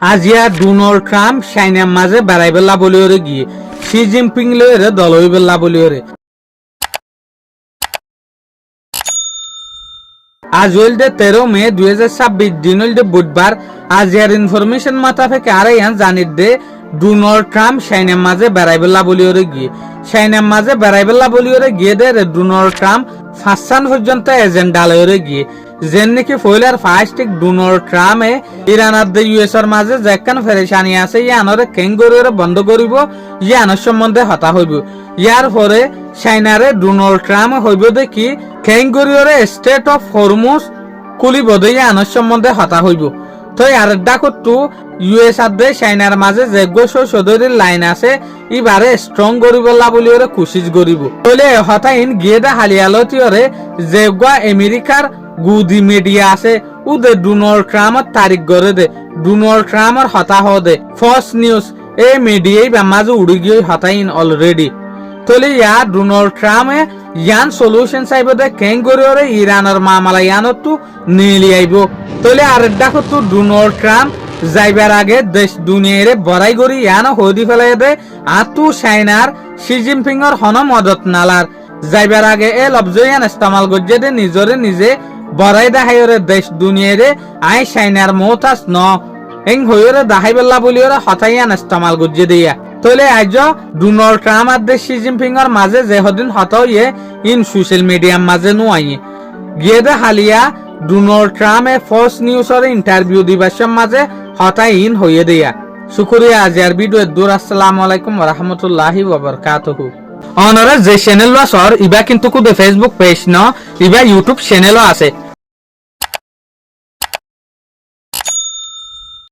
আজিয়া Donald Trump চাইনার মাঝে বেড়াইবেলা বলিওরে গিয়ে শি জিনপিং লইরে দল হইবেলা বলিওরে আজ হইলদে 13 মে 2026 দিন হইলদে বুধবার আজিয়ার ইনফরমেশন মাতাফেকে আর ইয়ান জানির দে ডোনাল্ড ট্রাম্প চাইনার মাঝে বেড়াইবেলা বলিওরে গিয়ে চাইনার মাঝে বেড়াইবেলা বলিওরে গিয়ে দে ডোনাল্ড ট্রাম্প ফাঁসান পর্যন্ত এজেন্ডা লইরে গিয়ে যেন নাকি ফয়লার ফার্স্ট ডোনাল্ড ট্রাম্পে ইরান আর ইউএসর মাঝে যেখান ফেরেশানি আছে ইয়ানরে কেঙ্গরিয়রে বন্ধ করিব ইয়ানোর সম্বন্ধে হতা হইব ইয়ার পরে চাইনারে ডোনাল্ড ট্রাম্প হইব দেখি কেঙ্গরিয়রে স্টেট অফ হরমুজ খুলিব দে ইয়ানোর সম্বন্ধে হতা হইব তো আর ডাকতু ইউএস আর চাইনার মাঝে যে সদরের লাইন আছে ইবারে স্ট্রং করিবলা বলি ওরে কোশিশ করিব তাহলে হতাইন গিয়ে দা হালিয়ালতিওরে যে আমেরিকার গুদি মিডিয়া আছে উদে ডোনাল্ড ট্রাম্পের তারিখ করে দে ডোনাল্ড ট্রাম্পের হতা দে ফক্স নিউজ এই মিডিয়াই মাঝে উড়ি গিয়ে হতাইন অলরেডি তাহলে ইয়া ডোনাল্ড ট্রাম্পে ইয়ান সলিউশন চাইব দে কেং করে ইরানের মামলা ইয়ানত তো নিলি আইব তাহলে আর দেখো তো ডোনাল্ড ট্রাম্প যাইবার আগে দেশ দুনিয়ারে বড়াই করি ইয়ানো হদি ফেলাই দে আর তু চাইনার শি জিনপিং এর হন মদত নালার যাইবার আগে এ লফজ ইয়ান ইস্তেমাল করছে দে নিজরে নিজে বড়াই দেখাইরে দেশ দুনিয়ারে আই চাইনার মৌতাস ন এং হইরে দেখাই বেলা বলি ওরা হতাইয়ান ইস্তেমাল করছে দিয়া তাহলে আজ ডোনাল্ড ট্রাম্প আর দেশ শি জিনপিং এর মাঝে যে হদিন হতা হইয়ে ইন সোশ্যাল মিডিয়ার মাঝে নুয়াইয়ে গিয়ে দে হালিয়া ডোনাল্ড ট্রাম্পে ফক্স নিউজের ইন্টারভিউ দিবাসের মাঝে হতাই ইন হইয়ে দিয়া শুকরিয়া আজিয়ার ভিডিও দূর আসসালামু আলাইকুম ওয়া রাহমাতুল্লাহি ওয়া বারাকাতুহু অনরা যে চ্যানেল ওয়াসর ইবা কিন্তু কুদে ফেসবুক পেজ ন ইবা ইউটিউব চ্যানেলও আছে